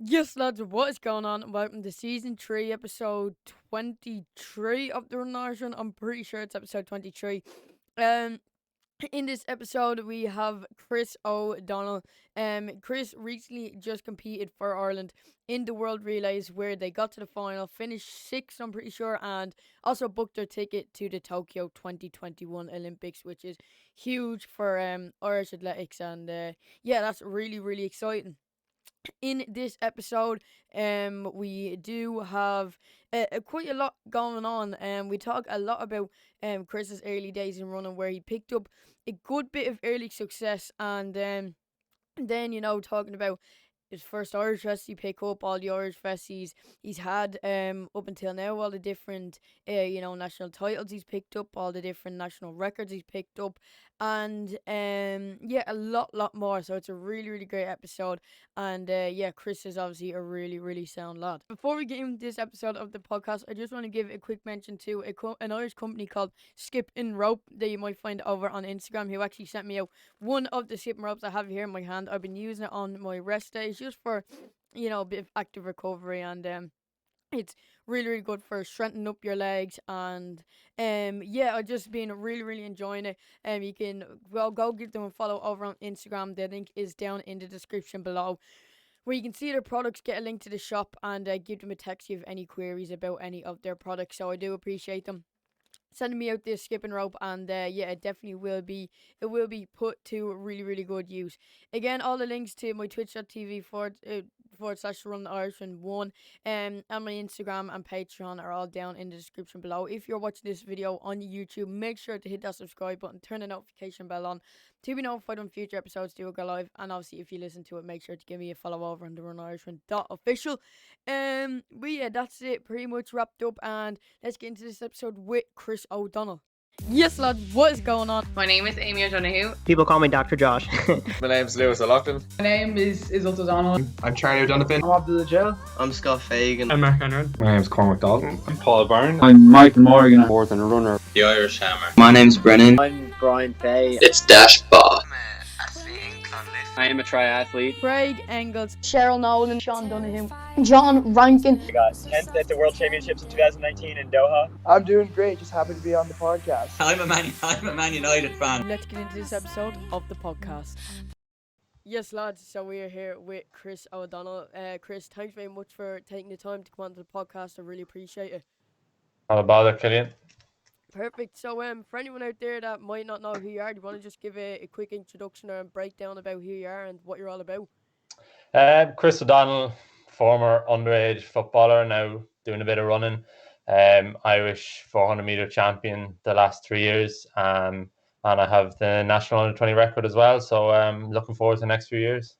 Yes, lads, what is going on? Welcome to season 3, episode 23 of the Running Irishman. I'm pretty sure it's episode 23. Um, in this episode, we have Chris O'Donnell. Chris recently just competed for Ireland in the World Relays, where they got to the final, finished 6th, I'm pretty sure, and also booked their ticket to the Tokyo 2021 Olympics, which is huge for Irish athletics. And yeah, that's really, really exciting. In this episode, we do have quite a lot going on. We talk a lot about Chris's early days in running, where he picked up a good bit of early success, and then talking about his first Irish fest pick up, all the Irish fests he's had up until now, all the different national titles he's picked up, all the different national records he's picked up, and yeah, a lot more. So it's a really, really great episode, and yeah, Chris is obviously a really, really sound lad. Before we get into this episode of the podcast, I just want to give a quick mention to an Irish company called Skip and Rope that you might find over on Instagram, who actually sent me out one of the skipping ropes I have here in my hand. I've been using it on my rest days just for, a bit of active recovery, and it's really, really good for strengthening up your legs, and yeah, I've just been really, really enjoying it. You can go give them a follow over on Instagram. The link is down in the description below, where you can see their products, get a link to the shop, and give them a text if you have any queries about any of their products. So I do appreciate them sending me out this skipping rope, and yeah, it will be put to really, really good use. Again, all the links to my twitch.tv forward slash run Irishman 1 and my Instagram and Patreon are all down in the description below. If you're watching this video on YouTube, make sure to hit that subscribe button, turn the notification bell on to be notified when future episodes do go live. And obviously, if you listen to it, make sure to give me a follow over on the runirishman.official. But yeah, that's it, pretty much wrapped up, and let's get into this episode with Chris O'Donnell. Yes, lads, what is going on? My name is Amy O'Donoghue. People call me Dr. Josh. My name's Lewis O'Loughlin. My name is Isolde O'Donnell. I'm Charlie O'Donovan. I'm Abdullah Jill. I'm Scott Fagan. I'm Mark Henry. My name's Cormac Dalton. I'm Paul Byrne. I'm Michael Morgan. More than a runner. The Irish Hammer. My name's Brennan. I'm Brian Fay. It's Dash Bar. I am a triathlete. Craig Engels. Cheryl Nolan. Sean Donoghue. John Rankin. I got 10th at the World Championships in 2019 in Doha. I'm doing great. Just happy to be on the podcast. I'm a Man United fan. Let's get into this episode of the podcast. Yes, lads, so we are here with Chris O'Donnell. Chris, thanks very much for taking the time to come onto the podcast. I really appreciate it. Not a bother, Killian. Perfect. So, for anyone out there that might not know who you are, do you want to just give a quick introduction or a breakdown about who you are and what you're all about? Chris O'Donnell, former underage footballer, now doing a bit of running. Irish 400 metre champion the last 3 years. And I have the national under 20 record as well. So looking forward to the next few years.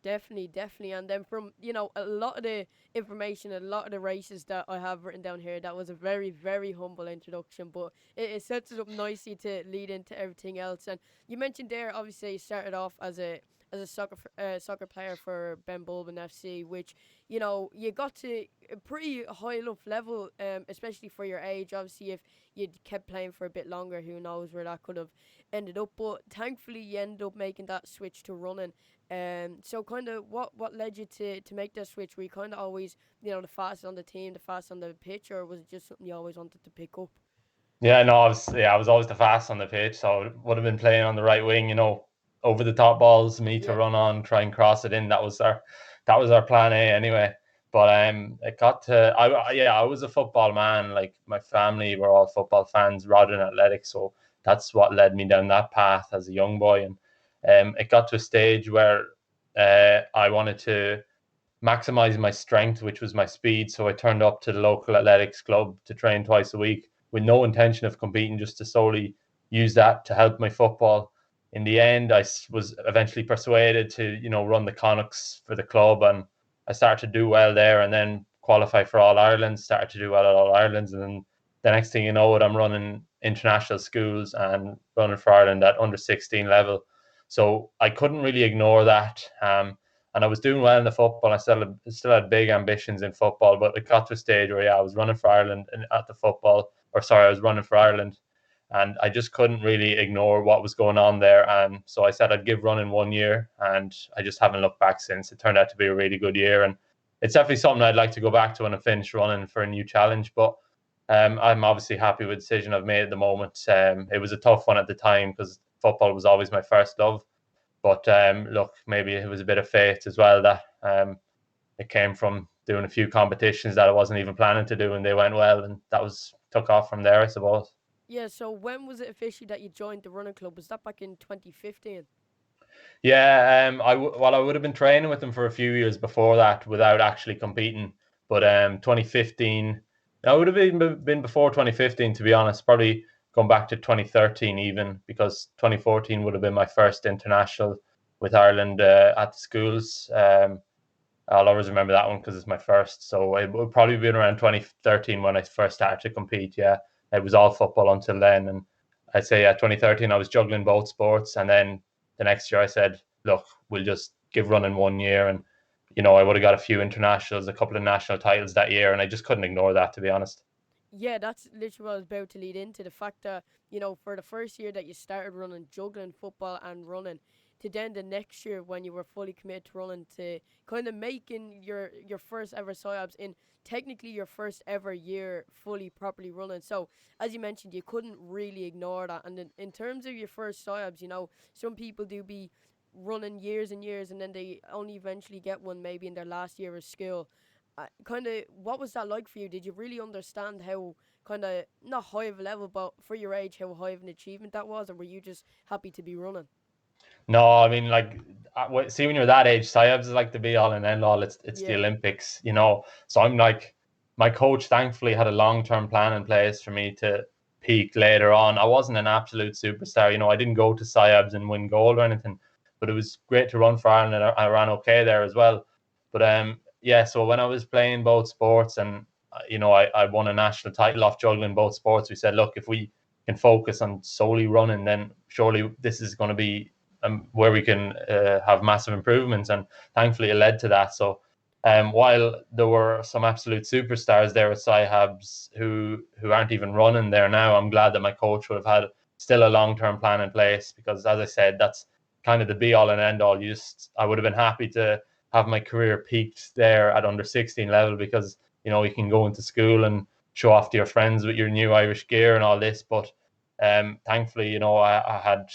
Definitely. And then from, a lot of the information, a lot of the races that I have written down here, that was a very, very humble introduction, but it sets it up nicely to lead into everything else. And you mentioned there, obviously, you started off as a soccer player for Ben Bulben FC, which, you got to a pretty high enough level, especially for your age. Obviously, if you'd kept playing for a bit longer, who knows where that could have ended up. But thankfully, you ended up making that switch to running. So kind of what led you to make that switch? Were you kind of always, the fastest on the team, the fastest on the pitch, or was it just something you always wanted to pick up? Yeah, no, I was always the fastest on the pitch, so I would have been playing on the right wing, over the top balls, me to run on, try and cross it in. That was our plan A anyway. But it got to I was a football man. Like, my family were all football fans rather than athletics, so that's what led me down that path as a young boy. And it got to a stage where I wanted to maximize my strength, which was my speed. So I turned up to the local athletics club to train twice a week with no intention of competing, just to solely use that to help my football. In the end, I was eventually persuaded to, run the Connachts for the club, and I started to do well there, and then qualify for All Ireland, started to do well at All Irelands, and then the next thing you know it, I'm running international schools and running for Ireland at under 16 level. So I couldn't really ignore that. And I was doing well in the football. I still had big ambitions in football, but it got to a stage where, I was running for Ireland I was running for Ireland, and I just couldn't really ignore what was going on there. And so I said I'd give running 1 year, and I just haven't looked back since. It turned out to be a really good year, and it's definitely something I'd like to go back to when I finish running for a new challenge. But I'm obviously happy with the decision I've made at the moment. It was a tough one at the time because football was always my first love. But look, maybe it was a bit of fate as well that it came from doing a few competitions that I wasn't even planning to do, and they went well, and that was took off from there, I suppose. Yeah, so when was it officially that you joined the running club? Was that back in 2015? Yeah, I would have been training with them for a few years before that without actually competing. But 2015, I would have even been before 2015, to be honest. Probably going back to 2013 even, because 2014 would have been my first international with Ireland at the schools. I'll always remember that one because it's my first. So it would probably been around 2013 when I first started to compete. Yeah, it was all football until then, and I'd say 2013 I was juggling both sports, and then the next year I said, look, we'll just give running 1 year, and I would have got a few internationals, a couple of national titles that year, and I just couldn't ignore that, to be honest. Yeah, that's literally what I was about to lead into. The fact that, for the first year that you started running, juggling football and running, to then the next year when you were fully committed to running, to kind of making your first ever SIABs in technically your first ever year fully properly running. So as you mentioned, you couldn't really ignore that. And in terms of your first SIABs, some people do be running years and years and then they only eventually get one maybe in their last year of school. Kind of, what was that like for you? Did you really understand how kind of not high of a level, but for your age, how high of an achievement that was, or were you just happy to be running? No, I mean, like, see, when you're that age, SIABs is like the be all and end all. It's the Yeah. Olympics, So I'm like, my coach thankfully had a long-term plan in place for me to peak later on. I wasn't an absolute superstar, I didn't go to SIABs and win gold or anything, but it was great to run for Ireland, and I ran okay there as well. But yeah, so when I was playing both sports, and I won a national title off juggling both sports, we said, look, if we can focus on solely running, then surely this is going to be where we can have massive improvements, and thankfully it led to that. So while there were some absolute superstars there at SciHabs who aren't even running there now, I'm glad that my coach would have had still a long-term plan in place, because as I said, that's kind of the be-all and end-all. I would have been happy to have my career peaked there at under 16 level, because you can go into school and show off to your friends with your new Irish gear and all this, but thankfully, I had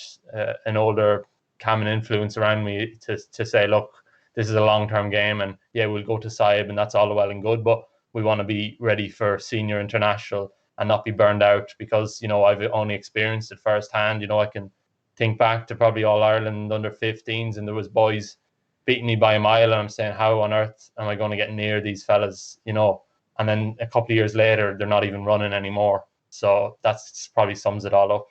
an older common influence around me to say, look, this is a long-term game, and yeah, we'll go to SIAB and that's all well and good, but we want to be ready for senior international and not be burned out, because I've only experienced it firsthand. I can think back to probably All Ireland under 15s, and there was boys beating me by a mile, and I'm saying, how on earth am I going to get near these fellas? And then a couple of years later, they're not even running anymore. So that's probably sums it all up.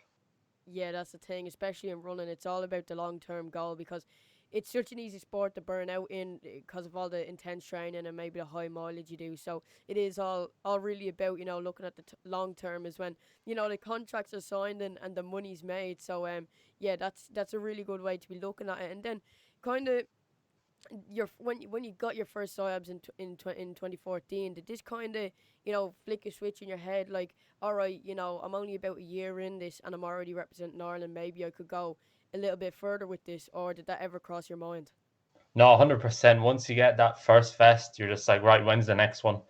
Yeah, that's the thing, especially in running. It's all about the long-term goal, because it's such an easy sport to burn out in because of all the intense training and maybe the high mileage you do. So it is all really about, looking at the long term, is when, the contracts are signed and the money's made. So yeah, that's a really good way to be looking at it. And then kind of when you got your first SIABs in 2014, did this kind of flick a switch in your head, like, all right, I'm only about a year in this and I'm already representing Ireland, maybe I could go a little bit further with this? Or did that ever cross your mind? No, 100%. Once you get that first fest, you're just like, right, when's the next one?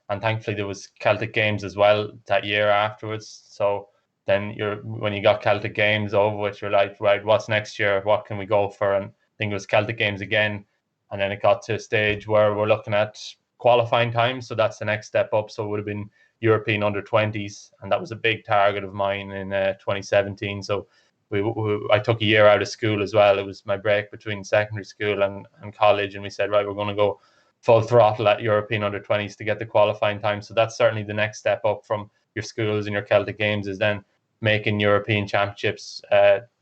And thankfully there was Celtic Games as well that year afterwards. So then when you got Celtic Games over with, you're like, right, what's next year? What can we go for? And I think it was Celtic Games again. And then it got to a stage where we're looking at qualifying time. So that's the next step up. So it would have been European under 20s. And that was a big target of mine in 2017. So I took a year out of school as well. It was my break between secondary school and college. And we said, right, we're going to go full throttle at European under 20s to get the qualifying time. So that's certainly the next step up from your schools and your Celtic Games, is then making European championships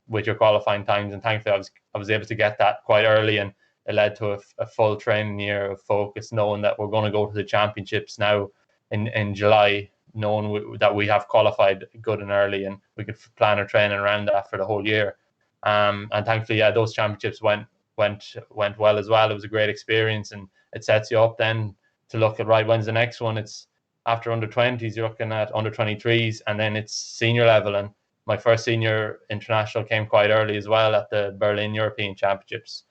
with your qualifying times. And thankfully I was able to get that quite early, and it led to a full training year of focus, knowing that we're going to go to the championships now in July, knowing that we have qualified good and early, and we could plan our training around that for the whole year. And thankfully, yeah, those championships went well as well. It was a great experience, and it sets you up then to look at, right, when's the next one? It's after under 20s, you're looking at under 23s, and then it's senior level. And my first senior international came quite early as well at the Berlin European Championships.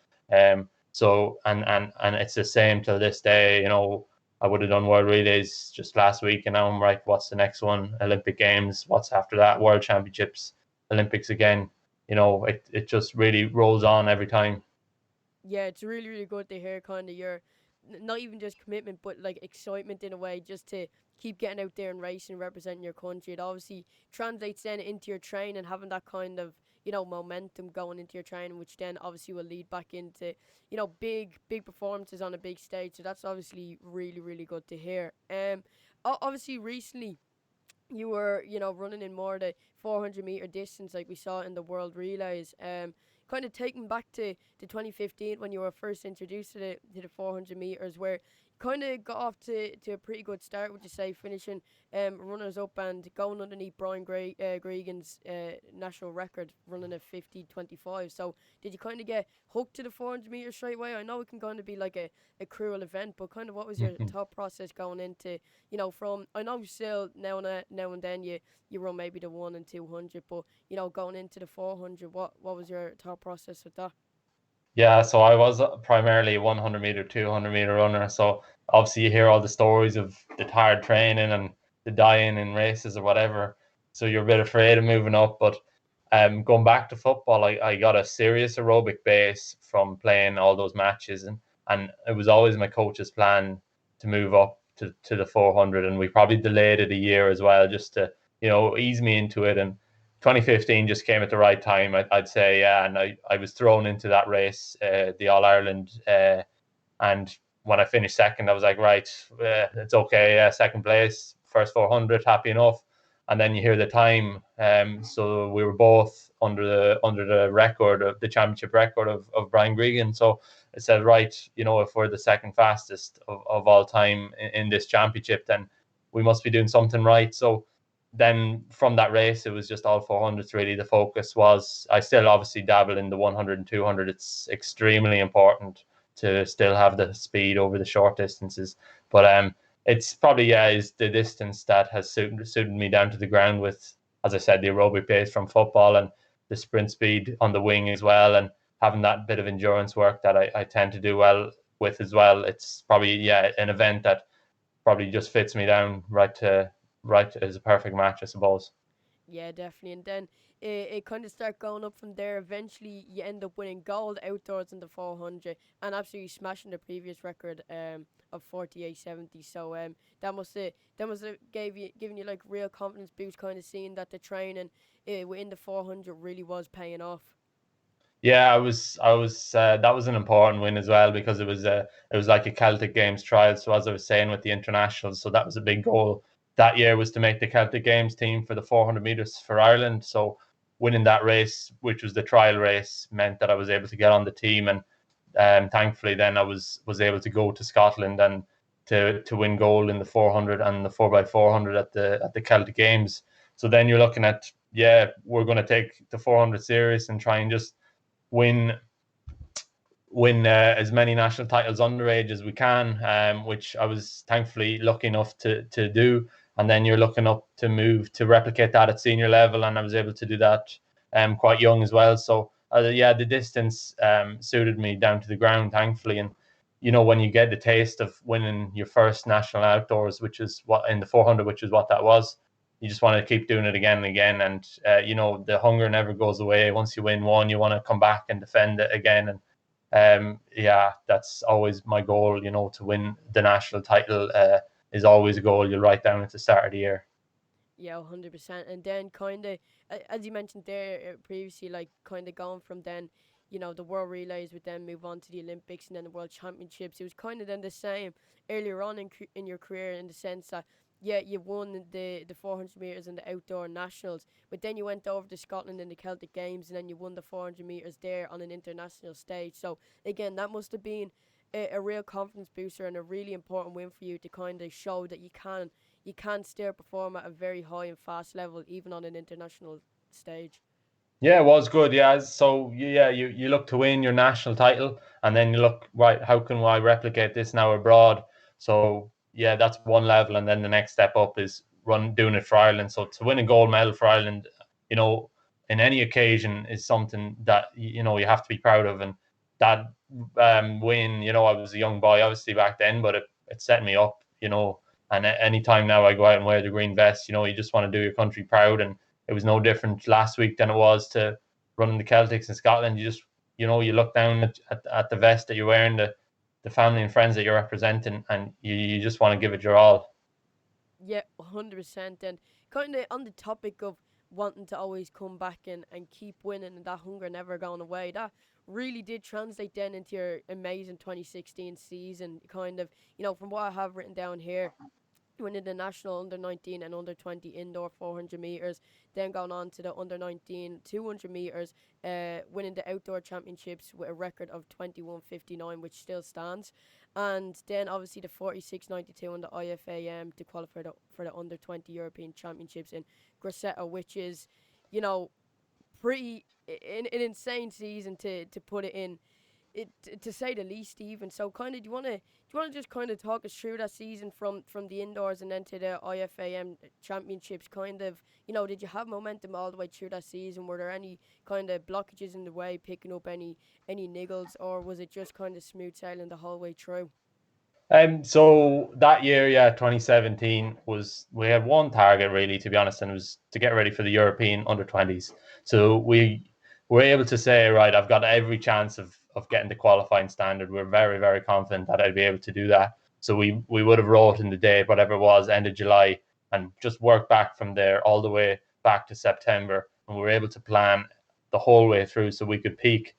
So and it's the same till this day. You know, I would have done World Relays just last week, and now I'm right. What's the next one? Olympic Games. What's after that? World Championships, Olympics again. You know, it just really rolls on every time. Yeah, it's really, really good to hear kind of your not even just commitment, but like excitement in a way, just to keep getting out there and racing, representing your country. It obviously translates then into your training, having that kind of momentum going into your training, which then obviously will lead back into big performances on a big stage. So that's obviously really, really good to hear. Obviously recently you were, running in more the 400-meter distance like we saw in the World Relays. Kind of taking back to 2015 when you were first introduced to the 400 meters, where you kind of got off to a pretty good start, would you say, finishing runners up and going underneath Brian Gregan's national record, running a 50:25. So did you kind of get hooked to the 400 meters straight away? I know it can kind of be like a cruel event, but kind of what was your thought process going into, from, I know still now and then you run maybe the 1 and 200, but going into the 400, what was your thought process with that? Yeah, so I was primarily a 100 meter, 200 meter runner. So obviously you hear all the stories of the hard training and the dying in races or whatever. So you're a bit afraid of moving up. But going back to football, I got a serious aerobic base from playing all those matches, and it was always my coach's plan to move up to the 400, and we probably delayed it a year as well just to ease me into it. And 2015 just came at the right time, I'd say, yeah. And I was thrown into that race, the All Ireland, and when I finished second, I was like, right, it's okay, second place, first 400, happy enough. And then you hear the time, so we were both under the record of the championship record of Brian Gregan. So it said, right, if we're the second fastest of all time in this championship, then we must be doing something right. So then from that race, it was just all 400s really. The focus was, I still obviously dabble in the 100 and 200. It's extremely important to still have the speed over the short distances. But it's probably, is the distance that has suited me down to the ground with, as I said, the aerobic pace from football and the sprint speed on the wing as well, and having that bit of endurance work that I tend to do well with as well. It's probably, an event that probably just fits me down right as a perfect match, I suppose. Yeah, definitely. And then it kind of start going up from there. Eventually, you end up winning gold outdoors in the 400 and absolutely smashing the previous record of 48.70. So that must have given you like real confidence boost, kind of seeing that the training within the 400 really was paying off. Yeah, I was. That was an important win as well, because it was like a Celtic Games trial. So as I was saying with the internationals, so that was a big goal that year, was to make the Celtic Games team for the 400 meters for Ireland. So winning that race, which was the trial race, meant that I was able to get on the team, and thankfully then I was able to go to Scotland and to win gold in the 400 and the 4x400 at the Celtic Games. So then you're looking at, we're going to take the 400 serious and try and just win as many national titles underage as we can, which I was thankfully lucky enough to do. And then you're looking up to move to replicate that at senior level, and I was able to do that quite young as well. So the distance suited me down to the ground, thankfully. And when you get the taste of winning your first national outdoors, which is what in the 400, which is what that was, you just want to keep doing it again and again. And the hunger never goes away. Once you win one, you want to come back and defend it again. And that's always my goal. To win the national title is always a goal you'll write down at the start of the year. Yeah, 100%. And then kind of, as you mentioned there previously, like kind of going from then, the World Relays would then move on to the Olympics and then the World Championships. It was kind of then the same earlier on in your career, in the sense that, you won the 400 meters and the outdoor nationals, but then you went over to Scotland in the Celtic Games, and then you won the 400 meters there on an international stage. So again, that must have been a real confidence booster and a really important win for you, to kind of show that you can still perform at a very high and fast level even on an international stage. Yeah, it was good. Yeah, so you look to win your national title, and then you look, right, how can I replicate this now abroad? So that's one level, and then the next step up is doing it for Ireland. So to win a gold medal for Ireland, in any occasion, is something that you have to be proud of. And that win, you know, I was a young boy obviously back then, but it set me up, you know. And any time now I go out and wear the green vest, you know, you just want to do your country proud. And it was no different last week than it was to running the Celtics in Scotland. You just, you know, you look down at the vest that you're wearing, the family and friends that you're representing, and you just want to give it your all. Yeah, 100%. And kind of on the topic of wanting to always come back and keep winning and that hunger never going away, that really did translate then into your amazing 2016 season. Kind of, you know, from what I have written down here, winning the national under 19 and under 20 indoor 400 meters, then going on to the under 19 200 meters, winning the outdoor championships with a record of 21:59, which still stands, and then obviously the 46:92 on the IFAM to qualify for the under 20 European Championships in Grosseto, which is, you know, pretty an insane season to put it in. To say the least, even. So, kind of, do you want to just kind of talk us through that season from the indoors and then to the IFAM championships? Kind of, you know, did you have momentum all the way through that season? Were there any kind of blockages in the way, picking up any niggles, or was it just kind of smooth sailing the whole way through? So that year, yeah, 2017 we had one target really, to be honest, and it was to get ready for the European under 20s. So we were able to say, right, I've got every chance of getting the qualifying standard. We're very, very confident that I'd be able to do that. So we would have wrote in the day, whatever it was, end of July, and just worked back from there all the way back to September. And we were able to plan the whole way through so we could peak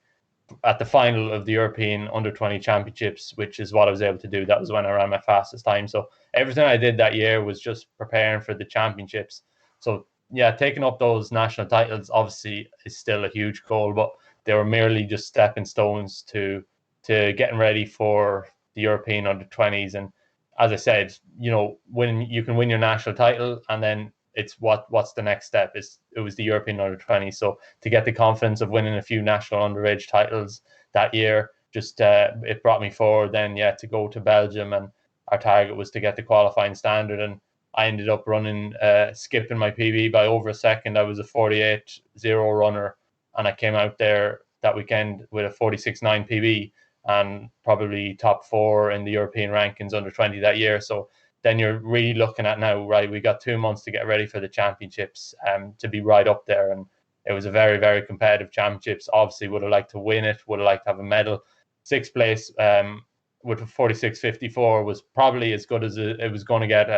at the final of the European Under 20 Championships, which is what I was able to do. That was when I ran my fastest time. So everything I did that year was just preparing for the championships. So yeah, taking up those national titles obviously is still a huge goal, but they were merely just stepping stones to getting ready for the European Under 20s. And as I said, you know, when you can win your national title and then it's what's the next step. It was the European Under 20. So to get the confidence of winning a few national underage titles that year, just it brought me forward then, yeah, to go to Belgium, and our target was to get the qualifying standard, and I ended up running skipping my PB by over a second. I was a 48.0 runner, and I came out there that weekend with a 46.9 PB and probably top 4 in the European rankings under 20 that year. So then you're really looking at now, right, we got 2 months to get ready for the championships, to be right up there. And it was a very, very competitive championships. Obviously would have liked to win it, would have liked to have a medal. Sixth place with 46.54 was probably as good as it was going to get.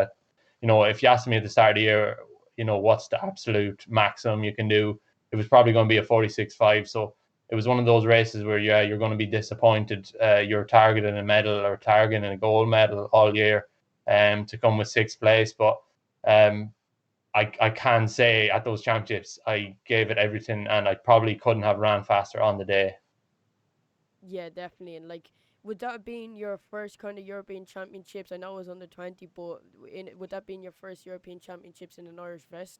You know, if you asked me at the start of the year, you know, what's the absolute maximum you can do, it was probably going to be a 46.5. So it was one of those races where, yeah, you're going to be disappointed. You're targeting a medal or targeting a gold medal all year, to come with sixth place. But I can say at those championships, I gave it everything, and I probably couldn't have ran faster on the day. Yeah, definitely. And like, would that have been your first kind of European Championships? I know it was under 20, but would that been your first European Championships in an Irish vest?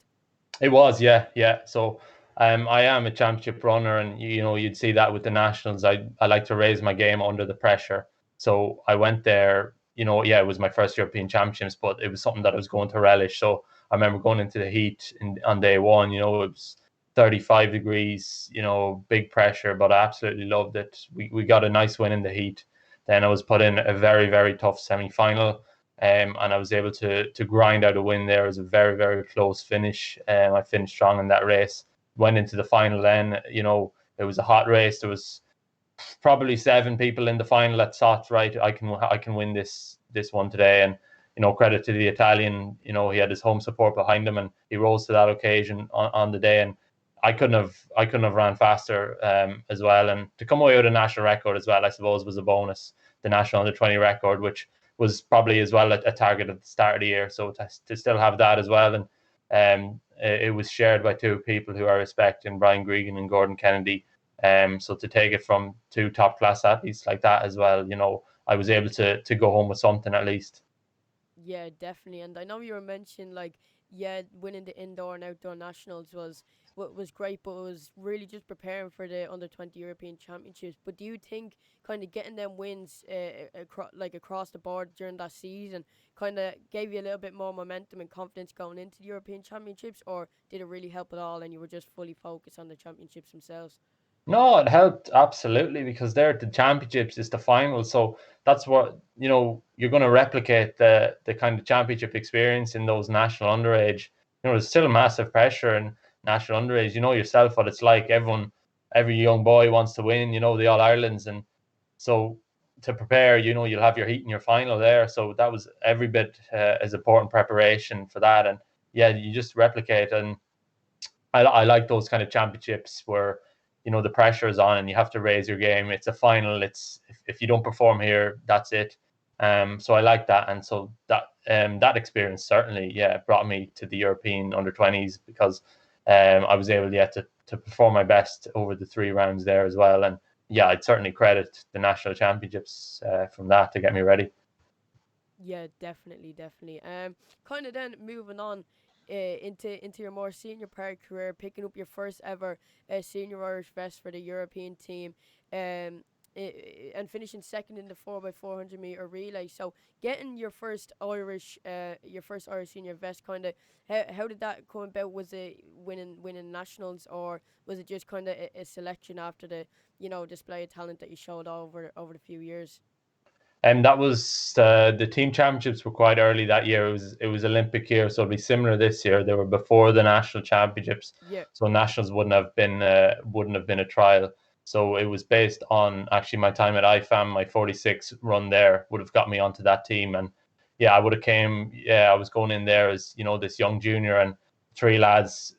It was, yeah, yeah. So I am a championship runner, and you know, you'd see that with the nationals. I like to raise my game under the pressure. So I went there, you know, yeah, it was my first European Championships, but it was something that I was going to relish. So I remember going into the heat on day one, you know, it was 35 degrees, you know, big pressure, but I absolutely loved it. We got a nice win in the heat. Then I was put in a very, very tough semi-final. And I was able to grind out a win there. It was a very, very close finish. I finished strong in that race. Went into the final then, you know, it was a hot race. There was probably 7 people in the final that thought, right, I can win this one today. And, you know, credit to the Italian, you know, he had his home support behind him, and he rose to that occasion on the day. And I couldn't have ran faster as well. And to come away with a national record as well, I suppose, was a bonus. The national under 20 record, which was probably as well a target at the start of the year. So to still have that as well, and it was shared by 2 people who I respect, in Brian Gregan and Gordon Kennedy. So to take it from 2 top class athletes like that as well, you know, I was able to go home with something at least. Yeah, definitely. And I know you were mentioning like, yeah, winning the indoor and outdoor nationals was great, but it was really just preparing for the under 20 European Championships. But do you think kind of getting them wins across the board during that season kind of gave you a little bit more momentum and confidence going into the European Championships, or did it really help at all and you were just fully focused on the championships themselves? No, it helped absolutely, because they're at the championships, it's the final. So that's what, you're going to replicate the kind of championship experience in those national underage. There's still massive pressure in national underage. You know yourself what it's like. Every young boy wants to win, the All Irelands. And so to prepare, you'll have your heat and your final there. So that was every bit as important preparation for that. And yeah, you just replicate. And I like those kind of championships where the pressure is on and you have to raise your game. It's a final. It's if you don't perform here, that's it. So I like that, and so that experience certainly brought me to the European under-20s, because I was able to perform my best over the 3 rounds there as well. And yeah, I'd certainly credit the national championships from that to get me ready. Yeah, definitely. Kind of then moving on into your more senior part career, picking up your first ever senior Irish vest for the European team, and finishing second in the 4x400 meter relay. So getting your first Irish senior vest, kind of how did that come about? Was it winning nationals, or was it just kind of a selection after the display of talent that you showed over the few years? And that was the team championships were quite early that year. It was Olympic year, so it'll be similar this year. They were before the national championships, Yeah. so nationals wouldn't have been a trial. So it was based on actually my time at IFAM. My 46 run there would have got me onto that team, and yeah, I would have came. Yeah, I was going in there as this young junior, and 3 lads.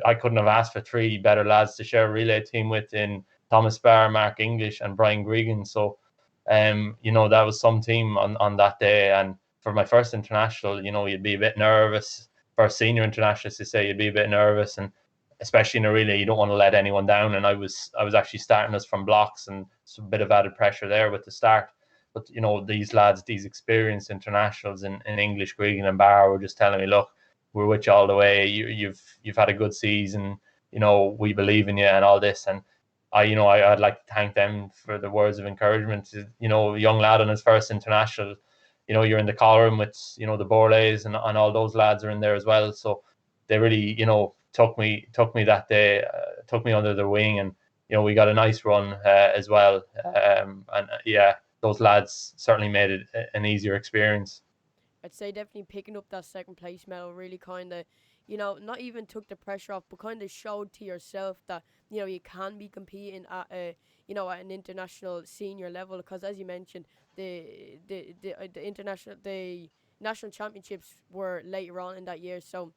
I couldn't have asked for 3 better lads to share a relay team with in Thomas Barr, Mark English, and Brian Gregan. So that was some team on that day. And for my first international, you'd be a bit nervous. For a senior internationalist to say, you'd be a bit nervous, and especially in a relay, you don't want to let anyone down. And I was actually starting us from blocks, and it's a bit of added pressure there with the start. But these lads, these experienced internationals in English, Gregan and Barr, were just telling me, look, we're with you all the way. You've had a good season. We believe in you and all this. And I'd like to thank them for the words of encouragement. A young lad on his first international, you're in the column with, the Borlays and all those lads are in there as well. So they really, took me that day, took me under their wing, and, we got a nice run as well. Those lads certainly made it an easier experience. I'd say definitely picking up that second place medal really kind of, not even took the pressure off, but kind of showed to yourself that, you can be competing at at an international senior level. Because as you mentioned, the national championships were later on in that year. So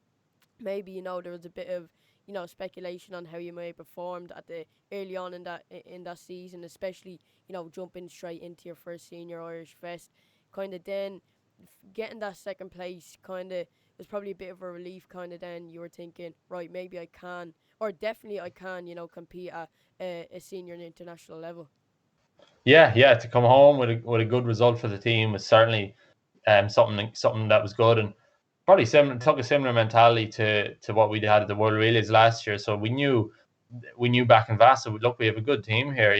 maybe, there was a bit of, speculation on how you may have performed at the early on in that season, especially, jumping straight into your first senior Irish vest. Kind of then getting that second place kind of was probably a bit of a relief. Kind of then you were thinking, right, maybe I can, or definitely I can, compete at a senior and international level. Yeah, to come home with a good result for the team was certainly something that was good, and probably took a similar mentality to what we had at the World Realys last year. So we knew back in Vasa, look, we have a good team here.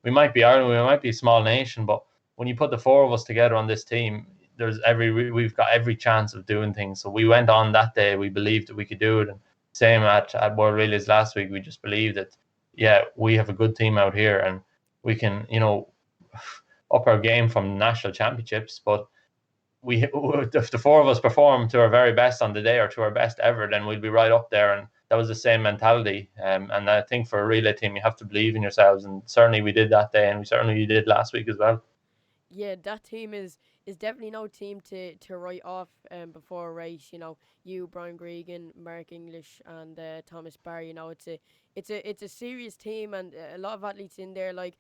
We might be Ireland, we might be a small nation, but when you put the 4 of us together on this team, we've got every chance of doing things. So we went on that day, we believed that we could do it. And same at World Realys last week, we just believed that, we have a good team out here, and we can, up our game from national championships. But if the 4 of us perform to our very best on the day, or to our best ever, then we'll be right up there. And that was the same mentality. And I think for a relay team, you have to believe in yourselves, and certainly we did that day, and we certainly did last week as well. Yeah, that team is definitely no team to write off before a race. You, Brian Gregan, Mark English, and Thomas Barr. It's a serious team, and a lot of athletes in there, like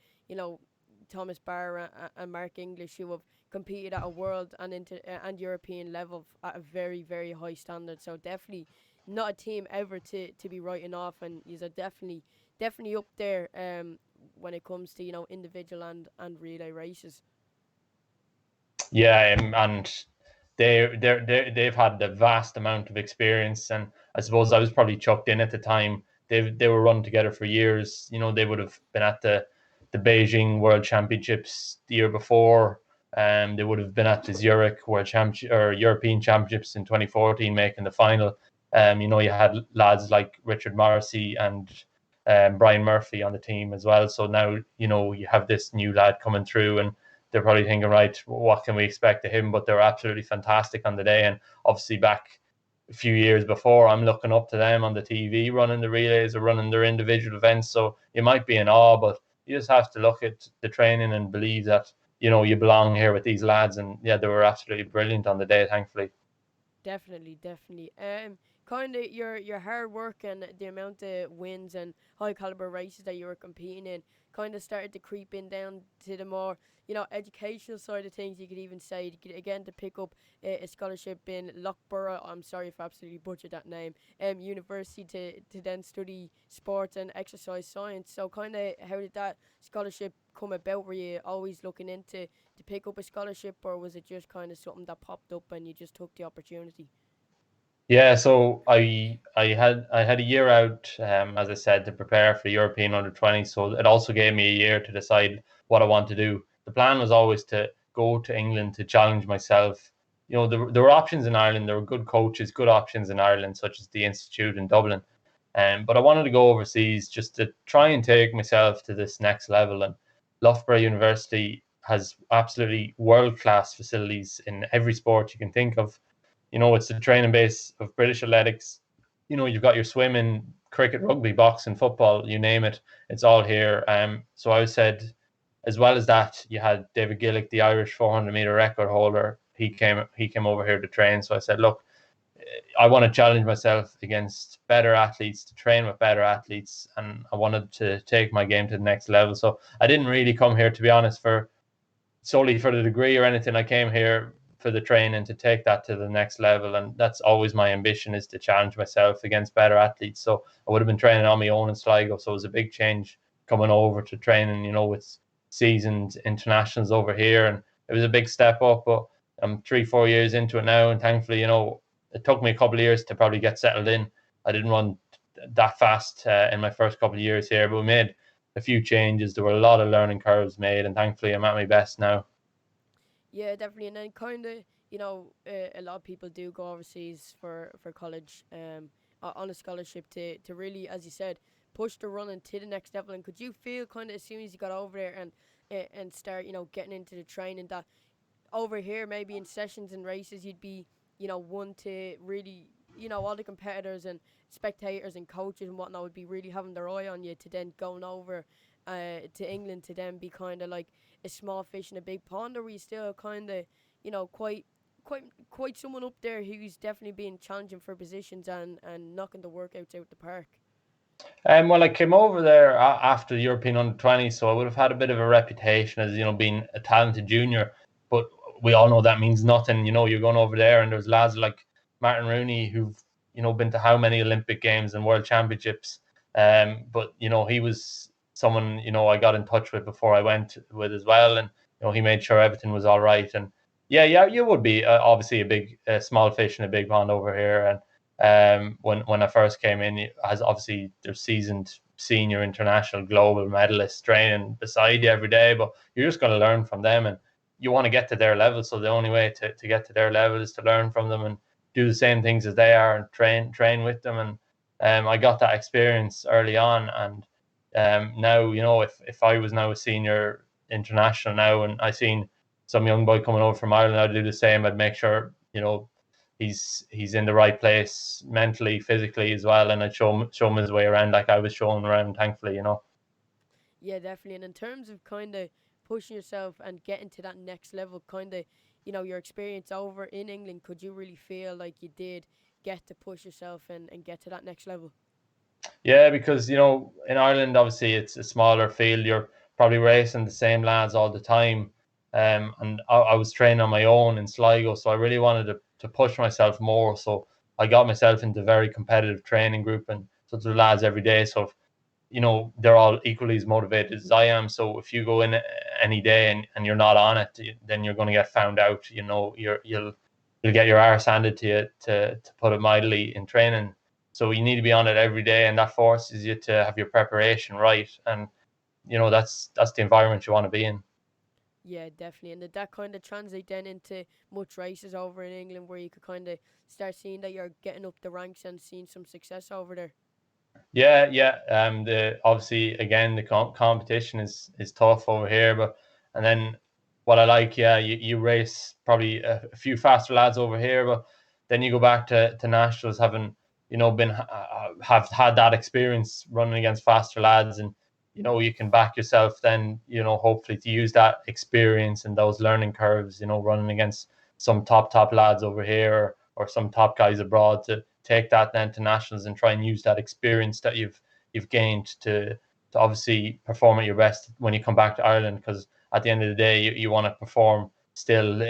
Thomas Barr and Mark English, who have competed at a world and European level at a very, very high standard. So definitely not a team ever to be writing off, and these are definitely up there when it comes to individual and relay races. Yeah, and they've had the vast amount of experience, and I suppose I was probably chucked in at the time. They were run together for years. They would have been at the Beijing World Championships the year before. They would have been at the Zurich World Championship or European Championships in 2014, making the final. You had lads like Richard Morrissey and Brian Murphy on the team as well. So now, you have this new lad coming through, and they're probably thinking, right, what can we expect of him? But they're absolutely fantastic on the day. And obviously back a few years before, I'm looking up to them on the TV running the relays or running their individual events. So you might be in awe, but you just have to look at the training and believe that, you belong here with these lads. And yeah, they were absolutely brilliant on the day, thankfully. Definitely, definitely. Kind of your hard work and the amount of wins and high caliber races that you were competing in kind of started to creep in down to the more educational side of things. You could even say again to pick up a scholarship in Loughborough. I'm sorry if I absolutely butchered that name. University to then study sports and exercise science. So kind of how did that scholarship come about? Were you always looking into to pick up a scholarship, or was it just kind of something that popped up and you just took the opportunity? Yeah, so I had a year out, as I said, to prepare for the European under-20. So it also gave me a year to decide what I want to do. The plan was always to go to England to challenge myself. There were options in Ireland. There were good coaches, good options in Ireland, such as the Institute in Dublin. But I wanted to go overseas just to try and take myself to this next level. And Loughborough University has absolutely world-class facilities in every sport you can think of. It's the training base of British athletics. You've got your swimming, cricket, rugby, boxing, football, you name it. It's all here. So I said, as well as that, you had David Gillick, the Irish 400-meter record holder. He came over here to train. So I said, look, I want to challenge myself against better athletes, to train with better athletes, and I wanted to take my game to the next level. So I didn't really come here, to be honest, solely for the degree or anything. I came here for the training to take that to the next level, and that's always my ambition, is to challenge myself against better athletes. So I would have been training on my own in Sligo, so it was a big change coming over to training, with seasoned internationals over here, and it was a big step up. But I'm 3-4 years into it now, and thankfully, it took me a couple of years to probably get settled in. I didn't run that fast in my first couple of years here, but we made a few changes. There were a lot of learning curves made, and thankfully I'm at my best now. Yeah, definitely. And then kind of, a lot of people do go overseas for college on a scholarship to really, as you said, push the running to the next level. And could you feel kind of as soon as you got over there and start, getting into the training, that over here maybe in sessions and races you'd be, one to really, all the competitors and spectators and coaches and whatnot would be really having their eye on you, to then going over to England to then be kind of like a small fish in a big pond? Or were you still kind of, quite someone up there who's definitely been challenging for positions and knocking the workouts out the park? Well, I came over there after the European under-20, so I would have had a bit of a reputation as, being a talented junior. But we all know that means nothing. You're going over there, and there's lads like Martin Rooney who've, been to how many Olympic Games and World Championships. But, he was someone, I got in touch with before I went with as well. And, he made sure everything was all right. And yeah, you would be obviously a small fish in a big pond over here. And when I first came in, as obviously there's seasoned senior international global medalists training beside you every day, but you're just going to learn from them, and you want to get to their level. So the only way to get to their level is to learn from them and do the same things as they are and train with them. And I got that experience early on, and now, if I was now a senior international now, and I seen some young boy coming over from Ireland, I'd do the same. I'd make sure, he's in the right place mentally, physically as well, and I'd show him his way around like I was showing around, thankfully. Yeah, definitely. And in terms of kind of pushing yourself and getting to that next level, kind of, your experience over in England, could you really feel like you did get to push yourself and get to that next level? Yeah, because in Ireland, obviously it's a smaller field. You're probably racing the same lads all the time, and I was training on my own in Sligo, so I really wanted to push myself more. So I got myself into a very competitive training group, and so the lads every day. So they're all equally as motivated as I am. So if you go in any day and you're not on it, then you're going to get found out. You'll get your arse handed to you, to put it mildly, in training. So you need to be on it every day, and that forces you to have your preparation right. And that's the environment you want to be in. Yeah, definitely. And did that kind of translate then into much races over in England, where you could kind of start seeing that you're getting up the ranks and seeing some success over there? Yeah. The obviously again the competition is tough over here, but and then what I like, yeah, you race probably a few faster lads over here, but then you go back to nationals, having been have had that experience running against faster lads, and you can back yourself then, hopefully to use that experience and those learning curves, running against some top lads over here, or some top guys abroad, to take that then to nationals and try and use that experience that you've gained to obviously perform at your best when you come back to Ireland. Because at the end of the day, you want to perform still.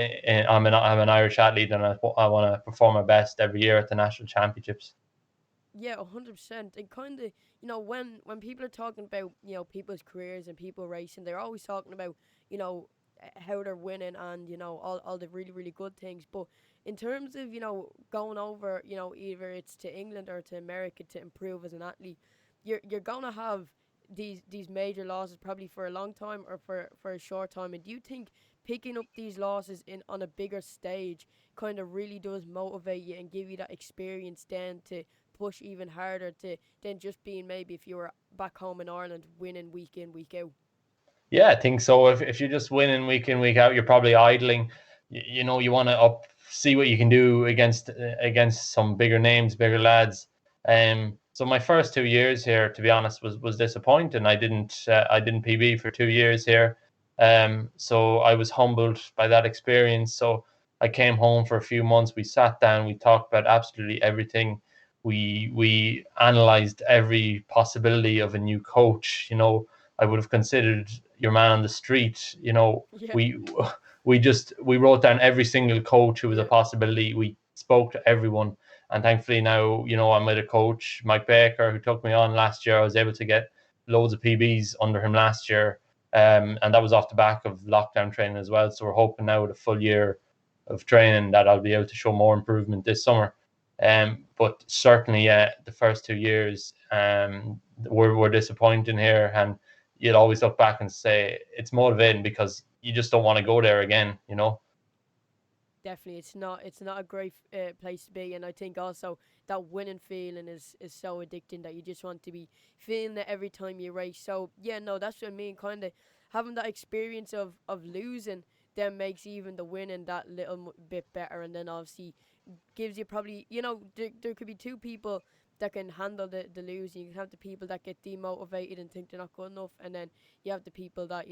I'm an Irish athlete, and I want to perform my best every year at the national championships. Yeah, 100%. And kind of, when people are talking about, people's careers and people racing, they're always talking about, how they're winning and, all the really, really good things. But in terms of, going over, either it's to England or to America to improve as an athlete, you're going to have these major losses probably for a long time or for a short time. And do you think picking up these losses on a bigger stage kind of really does motivate you and give you that experience then to push even harder than just being, maybe if you were back home in Ireland, winning week in, week out? Yeah, I think so. If you're just winning week in, week out, you're probably idling. You want to see what you can do against some bigger names, bigger lads. So my first 2 years here, to be honest, was disappointing. I didn't PB for 2 years here. So I was humbled by that experience. So I came home for a few months. We sat down, we talked about absolutely everything. We analyzed every possibility of a new coach. I would have considered your man on the street. Yeah, We wrote down every single coach who was a yeah, possibility. We spoke to everyone, and thankfully now, I'm with a coach, Mike Baker, who took me on last year. I was able to get loads of PBs under him last year, and that was off the back of lockdown training as well. So we're hoping now with a full year of training that I'll be able to show more improvement this summer. But certainly, yeah, the first 2 years were disappointing here, and you'd always look back and say it's motivating because you just don't want to go there again. definitely. It's not a great place to be, and I think also that winning feeling is so addicting that you just want to be feeling it every time you race. So yeah, no, that's what I mean. Kind of having that experience of losing then makes even the winning that little bit better, and then obviously gives you probably, there could be two people that can handle the losing. You can have the people that get demotivated and think they're not good enough, and then you have the people that,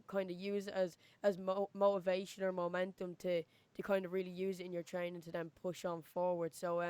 kind of use it as motivation or momentum to kind of really use it in your training to then push on forward. So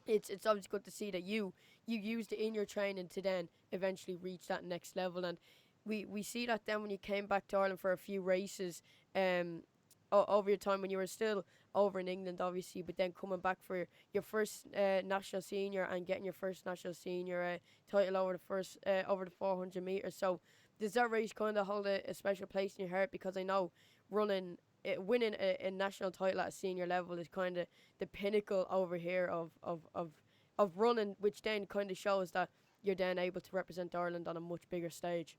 it's always good to see that you used it in your training to then eventually reach that next level. And we see that then when you came back to Ireland for a few races, um over your time when you were still over in England, obviously, but then coming back for your first national senior and getting your first national senior title over the 400 meters. So does that race kind of hold a special place in your heart? Because I know winning a national title at a senior level is kind of the pinnacle over here of running, which then kind of shows that you're then able to represent Ireland on a much bigger stage.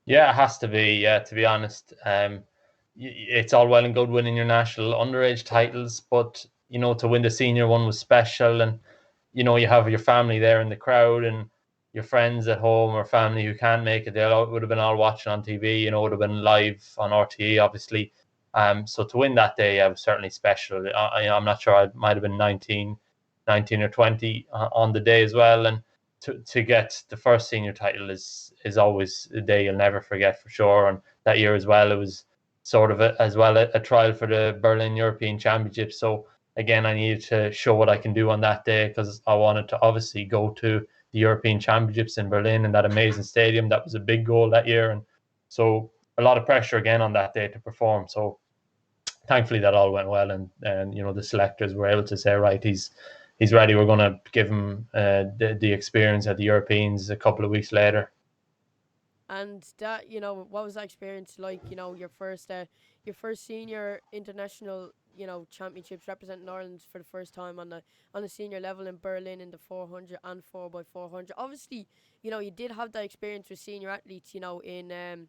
Yeah, it has to be. Yeah, to be honest, it's all well and good winning your national underage titles, but to win the senior one was special, and you have your family there in the crowd, and your friends at home or family who can't make it. They would have been all watching on TV. Would have been live on RTE, obviously. So to win that day, was certainly special. I'm not sure. I might have been 19 or 20 on the day as well, and to get the first senior title is always a day you'll never forget for sure. And that year as well, it was sort of a trial for the Berlin European Championships. So again, I needed to show what I can do on that day, because I wanted to obviously go to the European Championships in Berlin in that amazing stadium. That was a big goal that year, and so a lot of pressure again on that day to perform. So thankfully that all went well, and the selectors were able to say, right, he's ready. We're going to give him the experience at the Europeans a couple of weeks later. And that, what was that experience like? Your first senior international, championships representing Ireland for the first time on a senior level in Berlin in the 400 and 4x400. Obviously, you did have that experience with senior athletes, in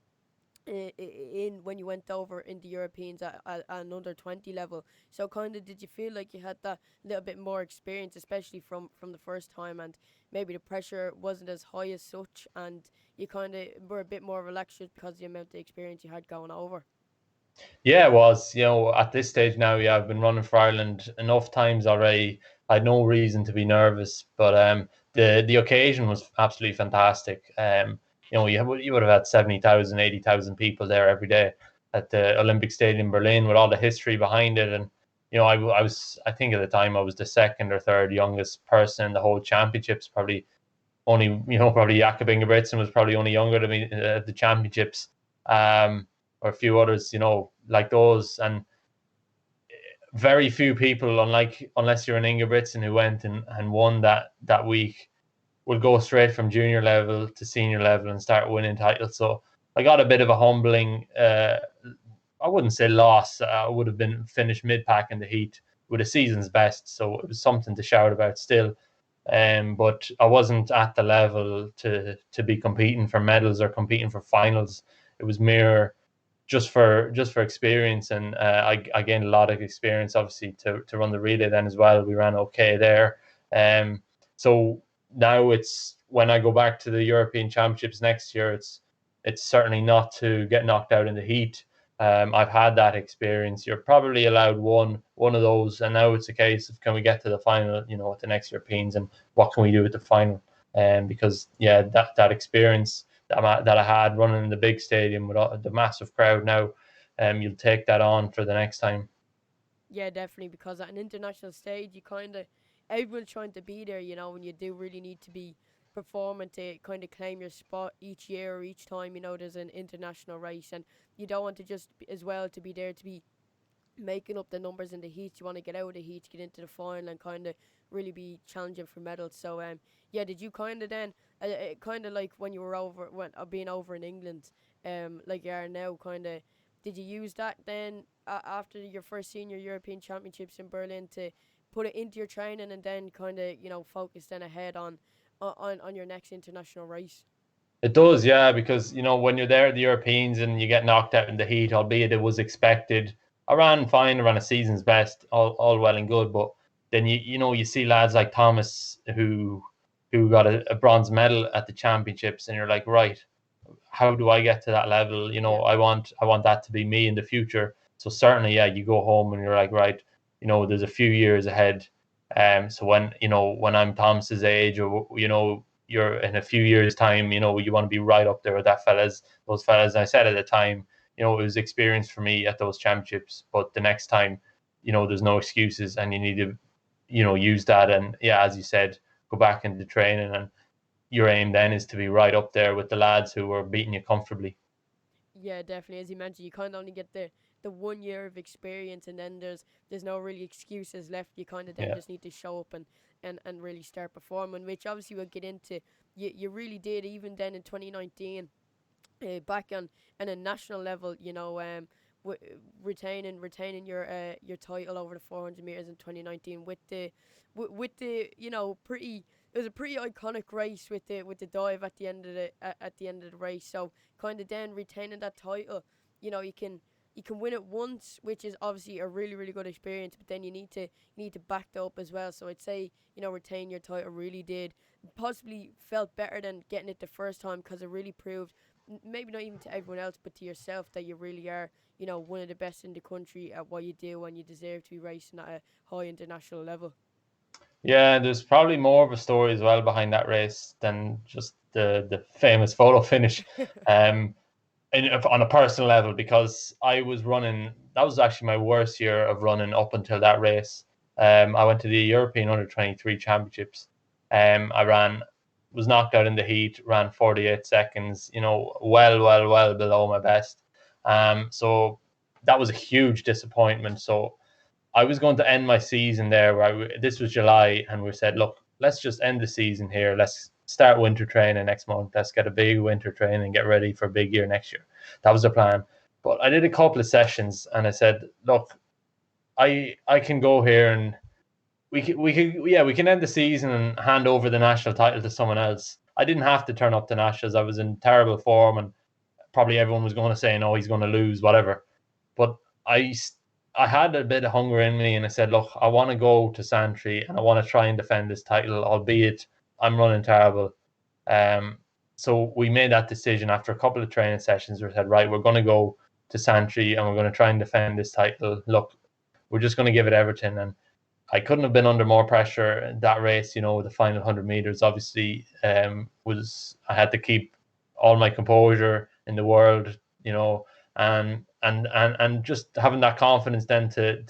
in when you went over in the Europeans at an under 20 level. So kind of did you feel like you had that little bit more experience, especially from the first time, and maybe the pressure wasn't as high as such, and you kind of were a bit more relaxed just because of the amount of experience you had going over? Yeah, it was. At this stage now, yeah, I've been running for Ireland enough times already. I had no reason to be nervous, but the occasion was absolutely fantastic. You would have had 70,000, 80,000 people there every day at the Olympic Stadium in Berlin with all the history behind it. And I was, I think at the time I was the second or third youngest person in the whole championships. Probably only, probably Jakob Ingebrigtsen was probably only younger than me at the championships. Or a few others, like those. And very few people, unless you're an Ingebrigtsen who went and won that week, will go straight from junior level to senior level and start winning titles. So I got a bit of a humbling, I wouldn't say loss. I would have been finished mid-pack in the heat with a season's best. So it was something to shout about still. But I wasn't at the level to be competing for medals or competing for finals. It was mere just for experience, and I gained a lot of experience obviously to run the relay then as well. We ran okay there. So now it's when I go back to the European Championships next year, it's certainly not to get knocked out in the heat. I've had that experience. You're probably allowed one of those, and now it's a case of can we get to the final, at the next Europeans, and what can we do at the final? Because yeah, that experience that I had running in the big stadium with the massive crowd now, you'll take that on for the next time. Yeah, definitely, because at an international stage, you kind of everyone's trying to be there, and you do really need to be performing to kind of claim your spot each year or each time, there's an international race, and you don't want to just as well to be there to be making up the numbers in the heats. You want to get out of the heats, get into the final, and kind of really be challenging for medals. So yeah, did you kind of then kind of like when you were being over in England, like you are now, kind of did you use that then after your first senior European Championships in Berlin to put it into your training, and then kind of focus then ahead on your next international race? It does, yeah, because when you're there at the Europeans and you get knocked out in the heat, albeit it was expected. I ran fine, I ran a season's best, all well and good, but then you see lads like Thomas who got a bronze medal at the championships, and you're like, right, how do I get to that level? Yeah. I want that to be me in the future. So certainly, yeah, you go home and you're like, right, there's a few years ahead. So when I'm Thomas's age, or you're in a few years' time, you want to be right up there with those fellas. And I said at the time, it was experience for me at those championships, but the next time, there's no excuses, and you need to, use that. And yeah, as you said, go back into training, and your aim then is to be right up there with the lads who are beating you comfortably. Yeah, definitely. As you mentioned, you kind of only get the 1 year of experience, and then there's no really excuses left. You kind of then just need to show up and really start performing, which obviously we'll get into. You really did, even then in 2019, back on a national level, retaining your title over the 400 meters in 2019 with the pretty. It was a pretty iconic race with the dive at the end of the race. So kind of then retaining that title, you can win it once, which is obviously a really, really good experience, but then you need to back that up as well. So I'd say, retain your title really did possibly felt better than getting it the first time, because it really proved, maybe not even to everyone else, but to yourself, that you really are, one of the best in the country at what you do, and you deserve to be racing at a high international level. Yeah, there's probably more of a story as well behind that race than just the famous photo finish. On a personal level, because I was running, that was actually my worst year of running up until that race. I went to the European Under-23 Championships. Was knocked out in the heat, ran 48 seconds, well below my best. So that was a huge disappointment. So I was going to end my season there. This was July, and we said, look, let's just end the season here. Let's start winter training next month. Let's get a big winter training and get ready for a big year next year. That was the plan. But I did a couple of sessions, and I said, look, I can go here, and we can end the season and hand over the national title to someone else. I didn't have to turn up to nationals. I was in terrible form, and probably everyone was going to say, no, he's going to lose, whatever. But I had a bit of hunger in me, and I said, look, I want to go to S.3 and I want to try and defend this title, albeit I'm running terrible. So we made that decision after a couple of training sessions. We said, right, we're going to go to S.3 and we're going to try and defend this title. Look, we're just going to give it everything. And I couldn't have been under more pressure in that race. The final 100 meters obviously I had to keep all my composure in the world, and just having that confidence then to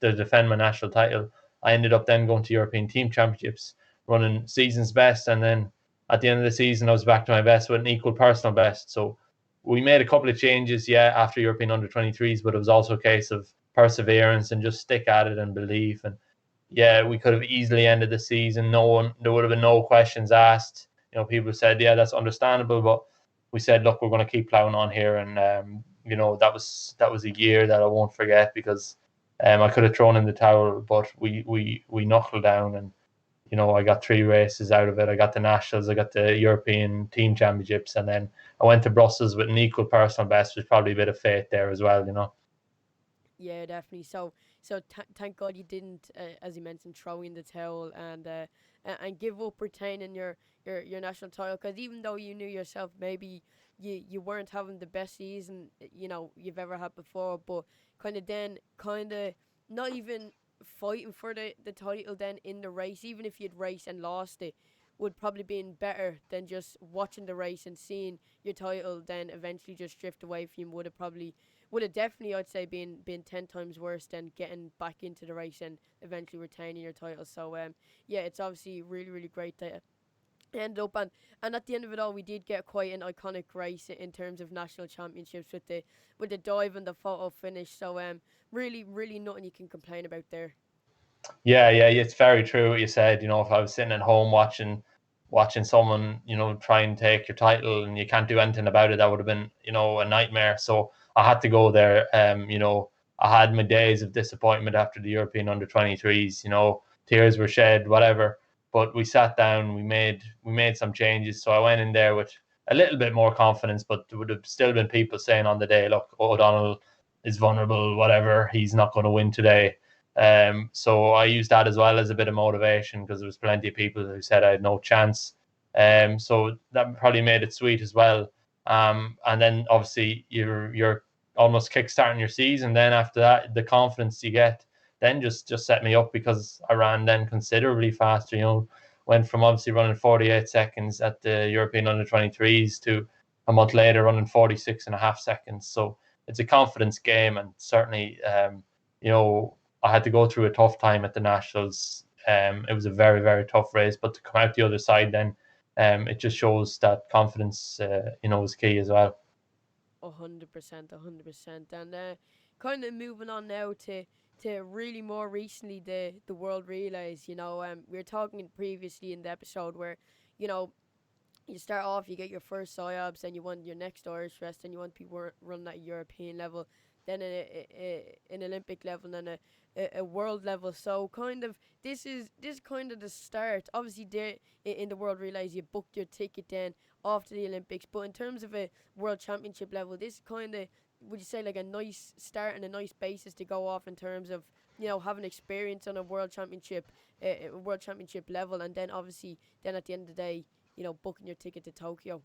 defend my national title. I ended up then going to European Team Championships, running season's best, and then at the end of the season I was back to my best with an equal personal best. So we made a couple of changes, after European under-23s, but it was also a case of perseverance and just stick at it and believe. And we could have easily ended the season. There would have been no questions asked. People said, that's understandable, but we said, look, we're going to keep plowing on here. And that was a year that I won't forget, because I could have thrown in the towel, but we knuckled down, and I got 3 races out of it. I got the nationals, I got the European Team Championships, and then I went to Brussels with an equal personal best, which probably a bit of fate there as well. Yeah, definitely. So thank God you didn't, as you mentioned, throw in the towel and give up retaining your national title. Because even though you knew yourself, maybe you weren't having the best season you've ever had before, but kind of not even fighting for the title then in the race, even if you'd raced and lost it, would probably been better than just watching the race and seeing your title then eventually just drift away from you. Would have definitely, I'd say, been 10 times worse than getting back into the race and eventually retaining your title. So it's obviously really, really great that end up, and at the end of it all, we did get quite an iconic race in terms of national championships with the dive and the photo finish. So really, really nothing you can complain about there. Yeah, it's very true what you said. If I was sitting at home watching someone, try and take your title and you can't do anything about it, that would have been, a nightmare. So I had to go there. I had my days of disappointment after the European under-23s. Tears were shed, whatever. But we sat down, we made some changes. So I went in there with a little bit more confidence, but there would have still been people saying on the day, look, O'Donnell is vulnerable, whatever, he's not going to win today. So I used that as well as a bit of motivation, because there was plenty of people who said I had no chance. So that probably made it sweet as well. And then obviously you're almost kickstarting your season. Then after that, the confidence you get then just set me up, because I ran then considerably faster. Went from obviously running 48 seconds at the European under-23s to a month later running 46.5 seconds. So it's a confidence game, and certainly I had to go through a tough time at the nationals. It was a very, very tough race, but to come out the other side then, it just shows that confidence is key as well. 100%. And kind of moving on now to really more recently the World Realys. We were talking previously in the episode where you start off, you get your first SIOBs, then you want your next Irish Rest, then you want people running at a European level, then an Olympic level, and then a world level. So kind of this is kind of the start. Obviously, in the World Realys, you booked your ticket then after the Olympics, but in terms of a World Championship level, this is kind of, would you say, like a nice start and a nice basis to go off in terms of having experience on a World Championship level, and then obviously then at the end of the day booking your ticket to Tokyo.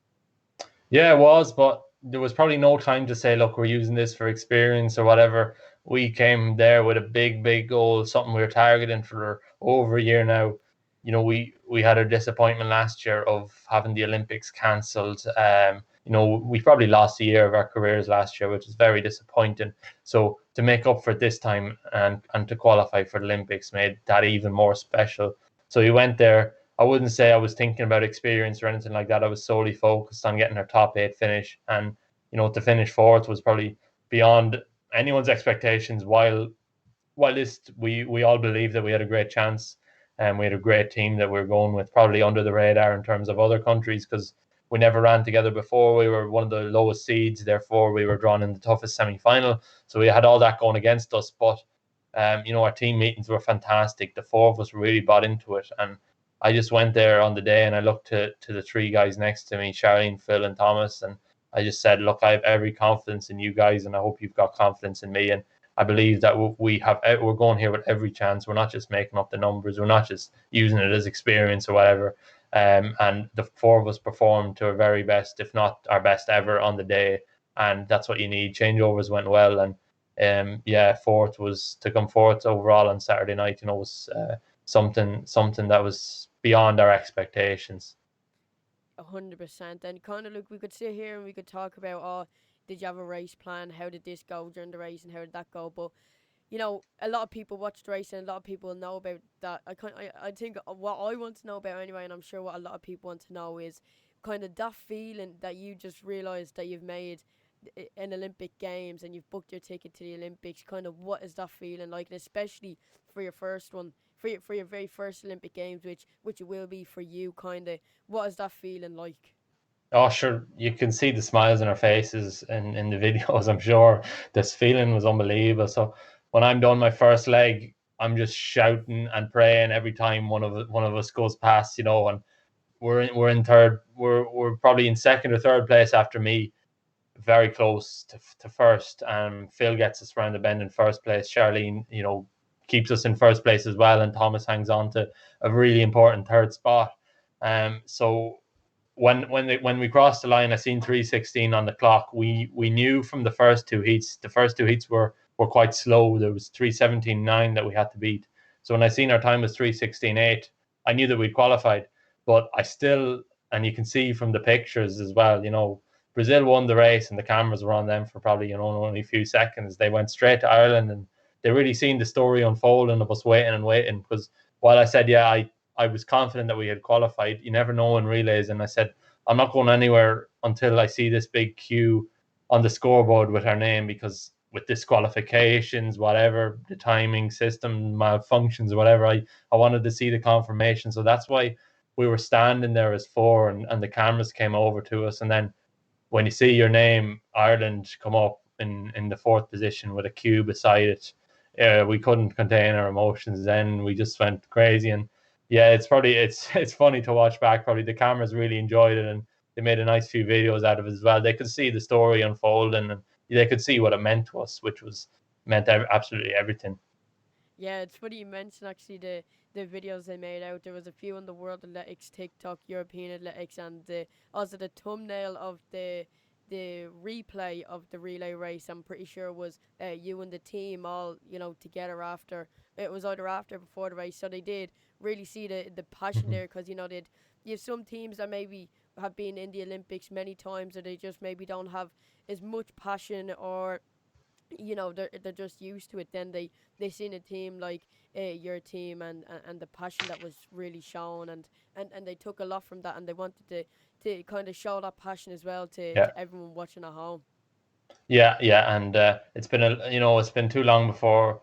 Yeah, it was, but there was probably no time to say, look, we're using this for experience or whatever. We came there with a big goal, something we were targeting for over a year now. We had a disappointment last year of having the Olympics cancelled. We probably lost a year of our careers last year, which is very disappointing. So to make up for it this time and to qualify for the Olympics made that even more special. So we went there. I wouldn't say I was thinking about experience or anything like that. I was solely focused on getting our top 8 finish. And, to finish 4th was probably beyond anyone's expectations. While we all believed that we had a great chance, and we had a great team that we were going with, probably under the radar in terms of other countries, because we never ran together before. We were one of the lowest seeds, therefore we were drawn in the toughest semi-final. So we had all that going against us. But, our team meetings were fantastic. The 4 of us really bought into it. And I just went there on the day and I looked to the 3 guys next to me, Charlene, Phil and Thomas, and I just said, look, I have every confidence in you guys, and I hope you've got confidence in me. And I believe that we're going here with every chance. We're not just making up the numbers. We're not just using it as experience or whatever. And the four of us performed to our very best, if not our best ever on the day. And that's what you need. Changeovers went well, and fourth was to come fourth overall on Saturday night. Was something that was beyond our expectations. 100%. And kind of look, we could sit here and we could talk about, oh, did you have a race plan? How did this go during the race, and how did that go? But a lot of people watch the race, and a lot of people know about that. I think what I want to know about anyway, and I'm sure what a lot of people want to know, is kind of that feeling that you just realised that you've made an Olympic Games and you've booked your ticket to the Olympics. Kind of what is that feeling like, and especially for your first one, for your very first Olympic Games, which it will be for you. Kind of, what is that feeling like? Oh, sure. You can see the smiles on our faces in the videos. I'm sure this feeling was unbelievable. So when I'm done my first leg, I'm just shouting and praying every time one of us goes past. And we're in third. We're probably in second or third place after me, very close to first. Phil gets us around the bend in first place. Charlene, keeps us in first place as well, and Thomas hangs on to a really important third spot. So when we crossed the line, I seen 3:16 on the clock. We knew from the first two heats. The first two heats were quite slow. There was 3:17.9 that we had to beat. So when I seen our time was 3:16.8, I knew that we'd qualified. But I still, and you can see from the pictures as well, Brazil won the race, and the cameras were on them for probably only a few seconds. They went straight to Ireland, and they really seen the story unfolding of us waiting and waiting. Because while I said, yeah, I was confident that we had qualified, you never know in relays. And I said, I'm not going anywhere until I see this big Q on the scoreboard with her name, because with disqualifications, whatever, the timing system malfunctions, whatever, I wanted to see the confirmation. So that's why we were standing there as four, and the cameras came over to us. And then when you see your name, Ireland, come up in the fourth position with a Q beside it, we couldn't contain our emotions. Then we just went crazy. And yeah, it's funny to watch back. Probably the cameras really enjoyed it, and they made a nice few videos out of it as well. They could see the story unfolding, and they could see what it meant to us, which meant absolutely everything. Yeah, it's funny you mentioned actually the videos they made out. There was a few on the World Athletics TikTok, European Athletics, and also the thumbnail of the replay of the relay race. I'm pretty sure was you and the team all together after. It was either after or before the race, so they did really see the passion there, because you have some teams that maybe have been in the Olympics many times, or they just maybe don't have as much passion, or they're just used to it. Then they seen a team like your team, and the passion that was really shown, and they took a lot from that, and they wanted to kind of show that passion as well to everyone watching at home. Yeah, and it's been too long before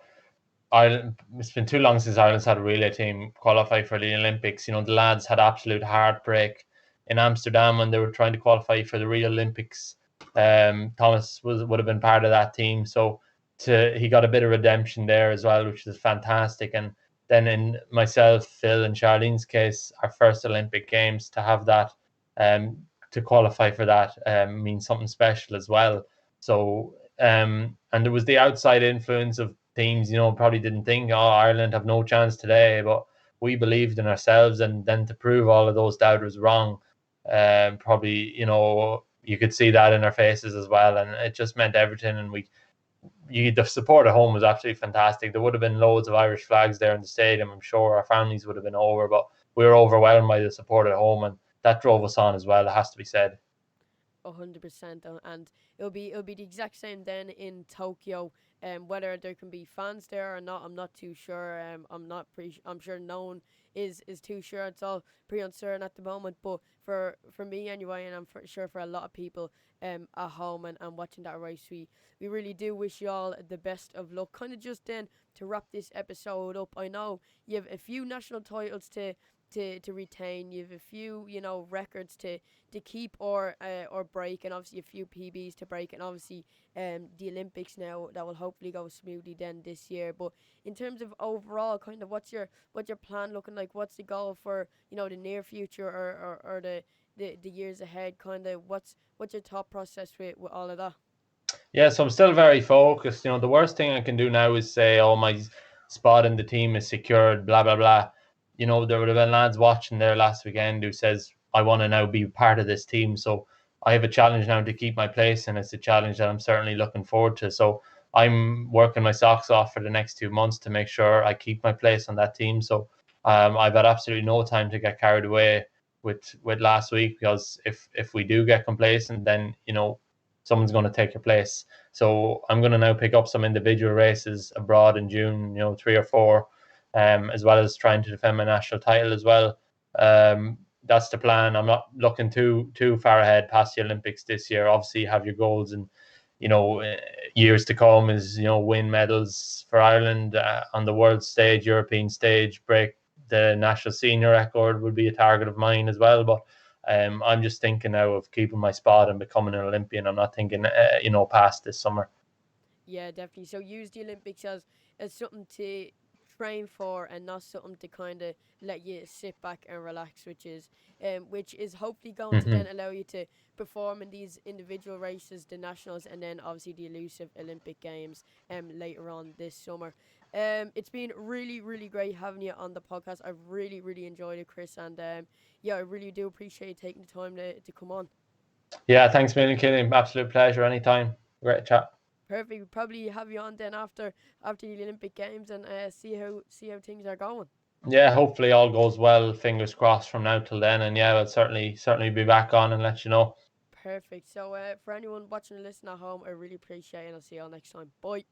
Ireland. It's been too long since Ireland's had a relay team qualify for the Olympics. The lads had absolute heartbreak in Amsterdam when they were trying to qualify for the Rio Olympics. Thomas would have been part of that team, so he got a bit of redemption there as well, which is fantastic. And then in myself, Phil, and Charlene's case, our first Olympic Games, to have that, to qualify for that, means something special as well. So and there was the outside influence of teams, probably didn't think, Ireland have no chance today, but we believed in ourselves, and then to prove all of those doubters wrong, probably, you could see that in our faces as well, and it just meant everything. And the support at home was absolutely fantastic. There would have been loads of Irish flags there in the stadium. I'm sure our families would have been over, but we were overwhelmed by the support at home, and that drove us on as well, it has to be said. 100%, and it'll be the exact same then in Tokyo. Whether there can be fans there or not, I'm not too sure. I'm sure no one is too sure. It's all pretty uncertain at the moment. But for me anyway, and I'm sure for a lot of people at home and watching that race, we really do wish you all the best of luck. Kind of just then to wrap this episode up, I know you have a few national titles to retain. You have a few records to keep or break, and obviously a few PBs to break, and obviously the Olympics now that will hopefully go smoothly then this year. But in terms of overall, kind of what's your plan looking like? What's the goal for the near future, or the years ahead? Kind of what's your thought process with all of that? Yeah, so I'm still very focused. The worst thing I can do now is say, "Oh, my spot in the team is secured." Blah blah blah. There would have been lads watching there last weekend who says, "I want to now be part of this team." So I have a challenge now to keep my place, and it's a challenge that I'm certainly looking forward to. So I'm working my socks off for the next 2 months to make sure I keep my place on that team. So I've had absolutely no time to get carried away with last week, because if we do get complacent, then someone's going to take your place. So I'm going to now pick up some individual races abroad in June, 3 or 4, as well as trying to defend my national title as well. That's the plan. I'm not looking too far ahead past the Olympics this year. Obviously, you have your goals and years to come is win medals for Ireland on the world stage, European stage, break the national senior record would be a target of mine as well. But I'm just thinking now of keeping my spot and becoming an Olympian. I'm not thinking past this summer. Yeah, definitely. So use the Olympics as something to train for, and not something to kind of let you sit back and relax, which is hopefully going to then allow you to perform in these individual races, the nationals, and then obviously the elusive Olympic Games later on this summer. It's been really, really great having you on the podcast. I've really, really enjoyed it, Chris, and yeah, I really do appreciate you taking the time to come on. Yeah, thanks, million, Killian. Absolute pleasure. Anytime. Great chat. Perfect. We'll probably have you on then after the Olympic Games, and see how things are going. Yeah, hopefully all goes well. Fingers crossed from now till then. And yeah, I'll certainly be back on and let you know. Perfect. So for anyone watching and listening at home, I really appreciate it, and I'll see you all next time. Bye.